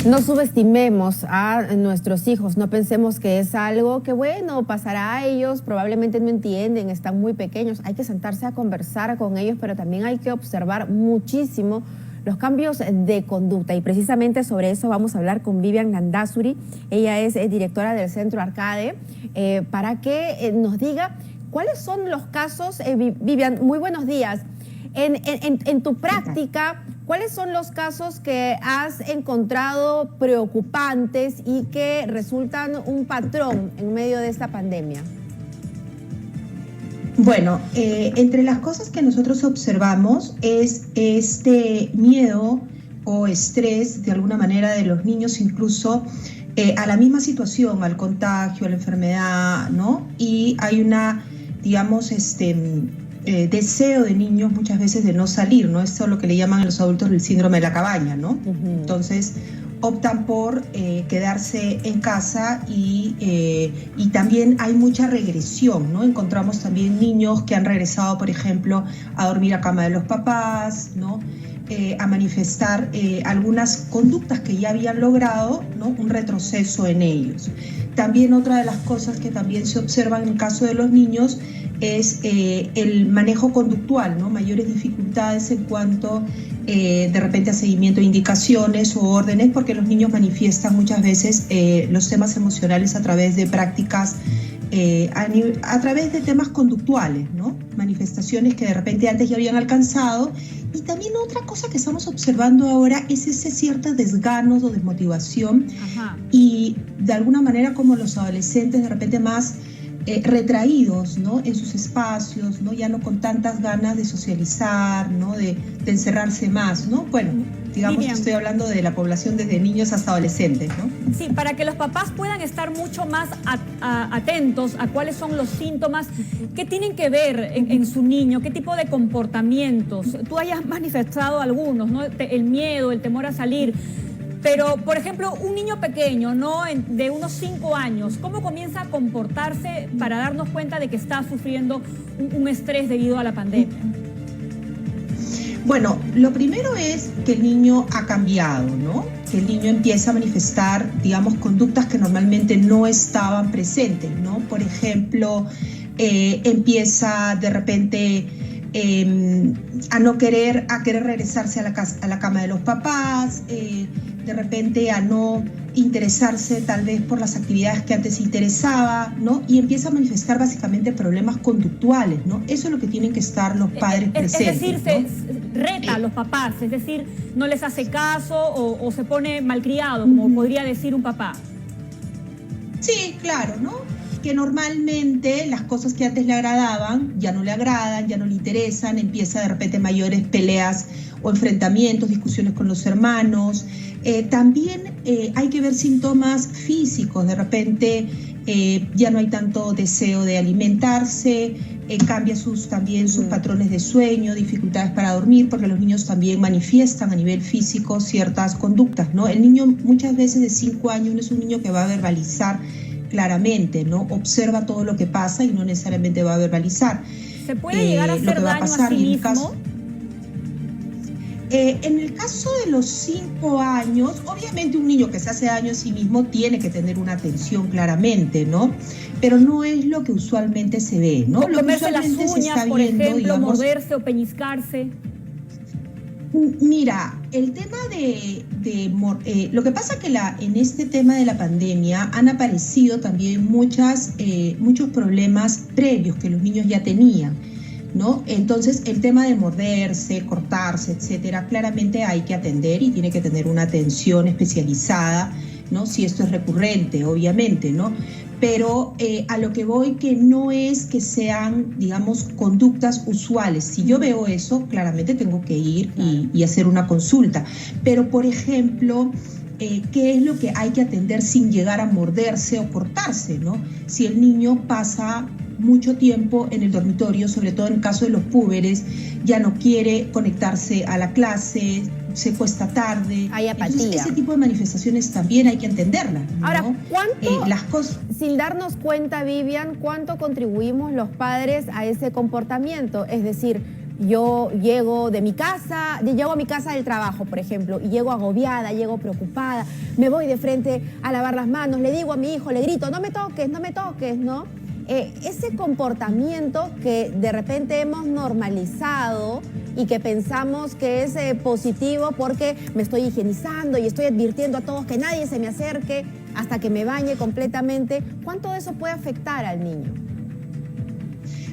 No subestimemos a nuestros hijos, no pensemos que es algo que, bueno, pasará a ellos, probablemente no entienden, están muy pequeños. Hay que sentarse a conversar con ellos, pero también hay que observar muchísimo los cambios de conducta. Y precisamente sobre eso vamos a hablar con Vivian Landázuri. Ella es directora del Centro Arcade, para que nos diga cuáles son los casos. Vivian, muy buenos días. En tu práctica, ¿cuáles son los casos que has encontrado preocupantes y que resultan un patrón en medio de esta pandemia? Bueno, entre las cosas que nosotros observamos es este miedo o estrés, de alguna manera, de los niños incluso a la misma situación, al contagio, a la enfermedad, ¿no? Y hay una, digamos, deseo de niños muchas veces de no salir, ¿no? Esto es lo que le llaman a los adultos el síndrome de la cabaña, ¿no? Entonces optan por quedarse en casa y también hay mucha regresión, ¿no? Encontramos también niños que han regresado, por ejemplo, a dormir a cama de los papás, ¿no? A manifestar algunas conductas que ya habían logrado, ¿no? Un retroceso en ellos. También otra de las cosas que también se observan en el caso de los niños es el manejo conductual, ¿no? Mayores dificultades en cuanto de repente a seguimiento de indicaciones o órdenes, porque los niños manifiestan muchas veces los temas emocionales a través de prácticas, a través de temas conductuales, ¿no? Manifestaciones que de repente antes ya habían alcanzado. Y también otra cosa que estamos observando ahora es ese cierto desgano o desmotivación. Y de alguna manera como los adolescentes de repente más retraídos, ¿no? En sus espacios, ¿no? Ya no con tantas ganas de socializar, ¿no? De encerrarse más, ¿no? Bueno, digamos que estoy hablando de la población desde niños hasta adolescentes, ¿no? Sí, para que los papás puedan estar mucho más atentos a cuáles son los síntomas que tienen que ver en su niño, qué tipo de comportamientos. Tú hayas manifestado algunos, ¿no? El miedo, el temor a salir. Pero, por ejemplo, un niño pequeño, ¿no? De unos 5 años, ¿cómo comienza a comportarse para darnos cuenta de que está sufriendo un estrés debido a la pandemia? Bueno, lo primero es que el niño ha cambiado, ¿no? Que el niño empieza a manifestar, digamos, conductas que normalmente no estaban presentes, ¿no? Por ejemplo, empieza de repente a querer regresarse a la cama de los papás, de repente a no interesarse tal vez por las actividades que antes interesaba, ¿no? Y empieza a manifestar básicamente problemas conductuales, ¿no? Eso es lo que tienen que estar los padres presentes. Es decir, ¿no? Se reta a los papás, es decir, no les hace caso o se pone malcriado, como podría decir un papá. Sí, claro, ¿no? Que normalmente las cosas que antes le agradaban ya no le agradan, ya no le interesan, empieza de repente mayores peleas o enfrentamientos, discusiones con los hermanos. También hay que ver síntomas físicos, de repente ya no hay tanto deseo de alimentarse, cambia también sus patrones de sueño, dificultades para dormir, porque los niños también manifiestan a nivel físico ciertas conductas, ¿no? El niño muchas veces de 5 años no es un niño que va a verbalizar claramente, ¿no? Observa todo lo que pasa y no necesariamente va a verbalizar. ¿Se puede llegar a hacer daño a sí mismo? En el caso de los 5 años, obviamente un niño que se hace daño a sí mismo tiene que tener una atención claramente, ¿no? Pero no es lo que usualmente se ve, ¿no? O comerse las uñas, por ejemplo, morderse o peñiscarse. Mira, el tema lo que pasa que en este tema de la pandemia han aparecido también muchos problemas previos que los niños ya tenían, ¿no? Entonces el tema de morderse, cortarse, etcétera, claramente hay que atender y tiene que tener una atención especializada, ¿no? Si esto es recurrente, obviamente, ¿no? Pero a lo que voy que no es que sean, digamos, conductas usuales. Si yo veo eso, claramente tengo que ir y hacer una consulta. Pero, por ejemplo, ¿qué es lo que hay que atender sin llegar a morderse o cortarse, ¿no? Si el niño pasa mucho tiempo en el dormitorio, sobre todo en el caso de los púberes, ya no quiere conectarse a la clase, se cuesta tarde. Hay apatía. Entonces, ese tipo de manifestaciones también hay que entenderlas, ¿no? Ahora, ¿cuánto, sin darnos cuenta, Vivian, cuánto contribuimos los padres a ese comportamiento? Es decir, yo llego a mi casa del trabajo, por ejemplo, y llego agobiada, llego preocupada, me voy de frente a lavar las manos, le digo a mi hijo, le grito, no me toques, ¿no? Ese comportamiento que de repente hemos normalizado y que pensamos que es positivo porque me estoy higienizando y estoy advirtiendo a todos que nadie se me acerque hasta que me bañe completamente, ¿cuánto de eso puede afectar al niño?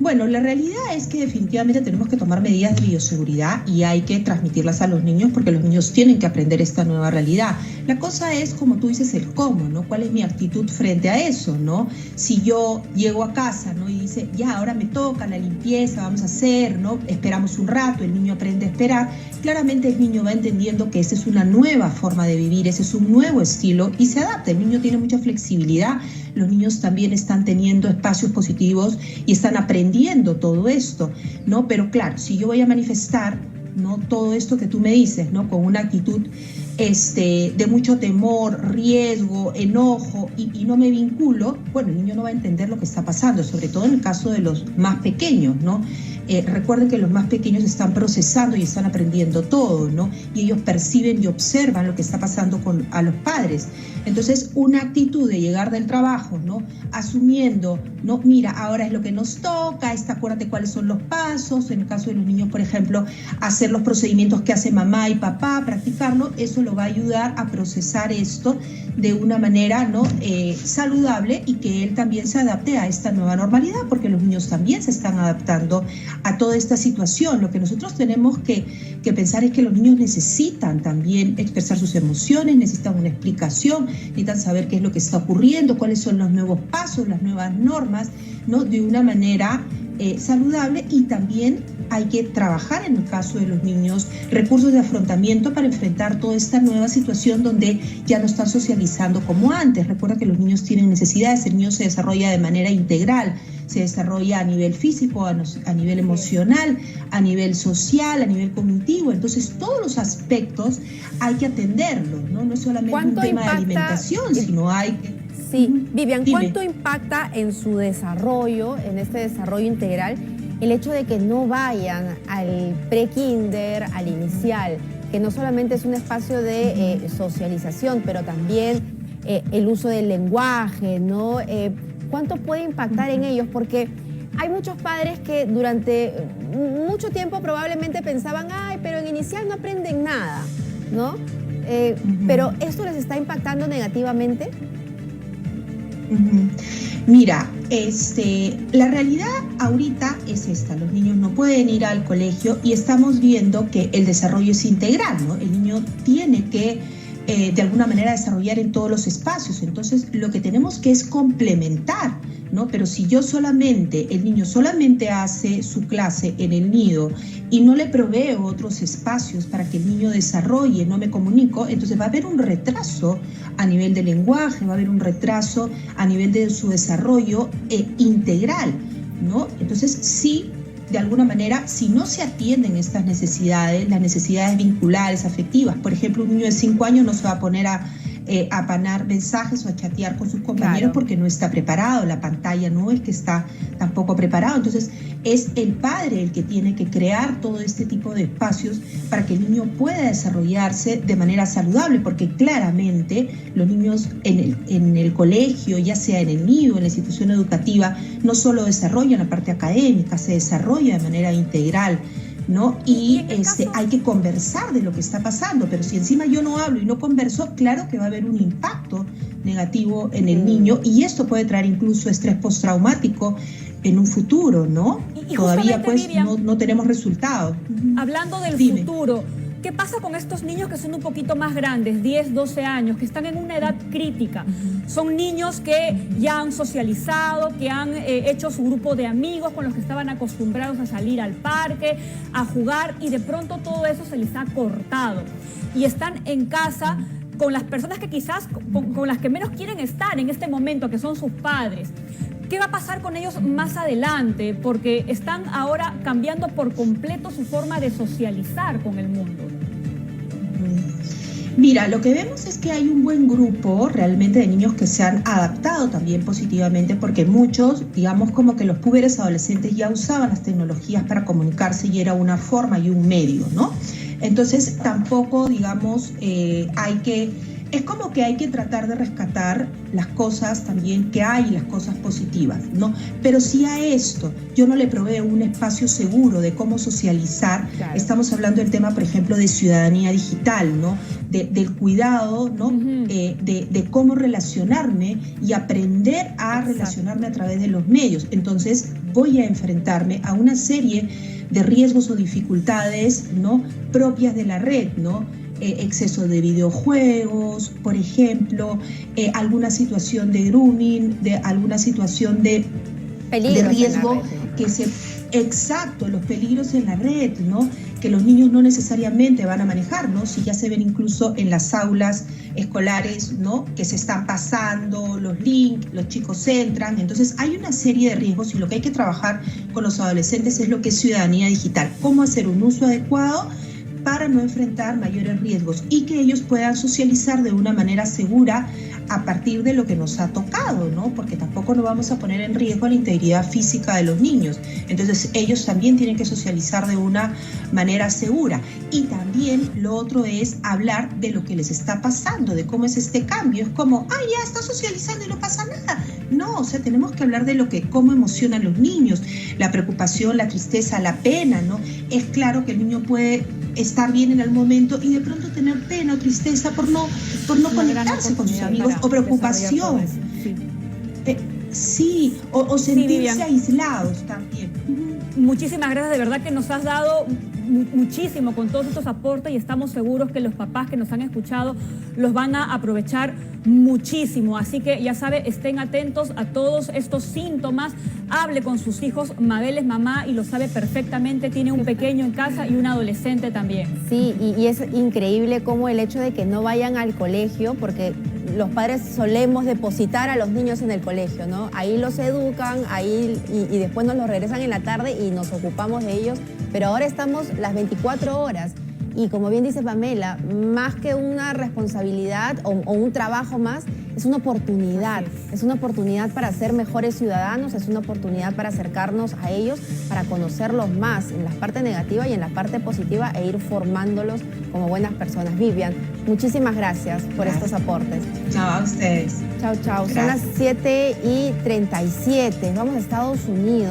Bueno, la realidad es que definitivamente tenemos que tomar medidas de bioseguridad y hay que transmitirlas a los niños porque los niños tienen que aprender esta nueva realidad. La cosa es, como tú dices, el cómo, ¿no? ¿Cuál es mi actitud frente a eso, ¿no? Si yo llego a casa, ¿no? Y dice, ya, ahora me toca la limpieza, vamos a hacer, ¿no? Esperamos un rato, el niño aprende a esperar. Claramente el niño va entendiendo que esa es una nueva forma de vivir, ese es un nuevo estilo y se adapta. El niño tiene mucha flexibilidad. Los niños también están teniendo espacios positivos y están aprendiendo todo esto, ¿no? Pero claro, si yo voy a manifestar, ¿no?, todo esto que tú me dices, ¿no?, con una actitud de mucho temor, riesgo, enojo y no me vinculo, bueno, el niño no va a entender lo que está pasando, sobre todo en el caso de los más pequeños, ¿no? Recuerden que los más pequeños están procesando y están aprendiendo todo, ¿no? Y ellos perciben y observan lo que está pasando a los padres. Entonces, una actitud de llegar del trabajo, ¿no?, asumiendo, ¿no?, mira, ahora es lo que nos toca, acuérdate cuáles son los pasos, en el caso de los niños, por ejemplo, hacer los procedimientos que hace mamá y papá, practicarlo, eso lo va a ayudar a procesar esto de una manera, ¿no?, saludable y que él también se adapte a esta nueva normalidad, porque los niños también se están adaptando a toda esta situación. Lo que nosotros tenemos que pensar es que los niños necesitan también expresar sus emociones, necesitan una explicación, necesitan saber qué es lo que está ocurriendo, cuáles son los nuevos pasos, las nuevas normas, ¿no?, de una manera saludable, y también hay que trabajar, en el caso de los niños, recursos de afrontamiento para enfrentar toda esta nueva situación donde ya no están socializando como antes. Recuerda que los niños tienen necesidades, el niño se desarrolla de manera integral, se desarrolla a nivel físico, a nivel emocional, a nivel social, a nivel cognitivo. Entonces, todos los aspectos hay que atenderlos, ¿no? No es solamente un tema de alimentación, sino hay que... Sí, Vivian, ¿cuánto impacta en su desarrollo, en este desarrollo integral, el hecho de que no vayan al pre-kinder, al inicial, que no solamente es un espacio de socialización, pero también el uso del lenguaje, ¿no? ¿Cuánto puede impactar en ellos? Porque hay muchos padres que durante mucho tiempo probablemente pensaban, ay, pero en inicial no aprenden nada, ¿no? Pero ¿esto les está impactando negativamente? Mira, la realidad ahorita es esta: los niños no pueden ir al colegio y estamos viendo que el desarrollo es integral, ¿no? El niño tiene que de alguna manera desarrollar en todos los espacios. Entonces, lo que tenemos que es complementar, ¿no? Pero si el niño solamente hace su clase en el nido y no le proveo otros espacios para que el niño desarrolle, no me comunico, entonces va a haber un retraso a nivel de lenguaje, va a haber un retraso a nivel de su desarrollo integral, ¿no? Entonces, sí, de alguna manera, si no se atienden estas necesidades, las necesidades vinculares, afectivas, por ejemplo, un niño de 5 años no se va a poner a mandar mensajes o a chatear con sus compañeros, claro, porque no está preparado, la pantalla no es que está tampoco preparado. Entonces, es el padre el que tiene que crear todo este tipo de espacios para que el niño pueda desarrollarse de manera saludable, porque claramente los niños en el colegio, ya sea en el nido, en la institución educativa, no solo desarrollan la parte académica, se desarrolla de manera integral, ¿no? Y hay que conversar de lo que está pasando, pero si encima yo no hablo y no converso, claro que va a haber un impacto negativo en el niño, y esto puede traer incluso estrés postraumático en un futuro, ¿no? Y todavía pues Vivian, no tenemos resultados. Hablando del futuro, ¿qué pasa con estos niños que son un poquito más grandes, 10, 12 años, que están en una edad crítica? Son niños que ya han socializado, que han hecho su grupo de amigos con los que estaban acostumbrados a salir al parque, a jugar, y de pronto todo eso se les ha cortado. Y están en casa con las personas que quizás con las que menos quieren estar en este momento, que son sus padres. ¿Qué va a pasar con ellos más adelante? Porque están ahora cambiando por completo su forma de socializar con el mundo. Mira, lo que vemos es que hay un buen grupo realmente de niños que se han adaptado también positivamente, porque muchos, digamos, como que los púberes adolescentes ya usaban las tecnologías para comunicarse y era una forma y un medio, ¿no? Entonces tampoco, digamos, es como que hay que tratar de rescatar las cosas también que hay, las cosas positivas, ¿no? Pero si a esto yo no le proveo un espacio seguro de cómo socializar, claro. Estamos hablando del tema, por ejemplo, de ciudadanía digital, ¿no? Del cuidado, ¿no? De cómo relacionarme y aprender a relacionarme a través de los medios. Entonces voy a enfrentarme a una serie de riesgos o dificultades, ¿no? Propias de la red, ¿no? Exceso de videojuegos, por ejemplo, alguna situación de grooming, de alguna situación de riesgo que se... Exacto, los peligros en la red, ¿no? Que los niños no necesariamente van a manejar, ¿no? Si ya se ven incluso en las aulas escolares, ¿no? Que se están pasando los links, los chicos entran. Entonces hay una serie de riesgos y lo que hay que trabajar con los adolescentes es lo que es ciudadanía digital. Cómo hacer un uso adecuado para no enfrentar mayores riesgos y que ellos puedan socializar de una manera segura a partir de lo que nos ha tocado, ¿no? Porque tampoco nos vamos a poner en riesgo la integridad física de los niños. Entonces ellos también tienen que socializar de una manera segura. Y también lo otro es hablar de lo que les está pasando, de cómo es este cambio. Es como, ya está socializando y no pasa nada. No, o sea, tenemos que hablar de cómo emocionan los niños, la preocupación, la tristeza, la pena, ¿no? Es claro que el niño puede estar bien en el momento y de pronto tener pena o tristeza por no conectarse con sus amigos o preocupación. Sí, o sentirse aislados también. Muchísimas gracias, de verdad que nos has dado muchísimo con todos estos aportes y estamos seguros que los papás que nos han escuchado los van a aprovechar muchísimo. Así que ya sabe, estén atentos a todos estos síntomas, hable con sus hijos. Mabel es mamá y lo sabe perfectamente, tiene un pequeño en casa y un adolescente también. Sí, y es increíble cómo el hecho de que no vayan al colegio, porque los padres solemos depositar a los niños en el colegio, ¿no? Ahí los educan, y después nos los regresan en la tarde y nos ocupamos de ellos, pero ahora estamos las 24 horas. Y como bien dice Pamela, más que una responsabilidad o un trabajo más, es una oportunidad. Es una oportunidad para ser mejores ciudadanos, es una oportunidad para acercarnos a ellos, para conocerlos más en la parte negativa y en la parte positiva e ir formándolos como buenas personas. Vivian, muchísimas gracias por estos aportes. Chao a ustedes. Chao, chao. Son las 7:37. Vamos a Estados Unidos.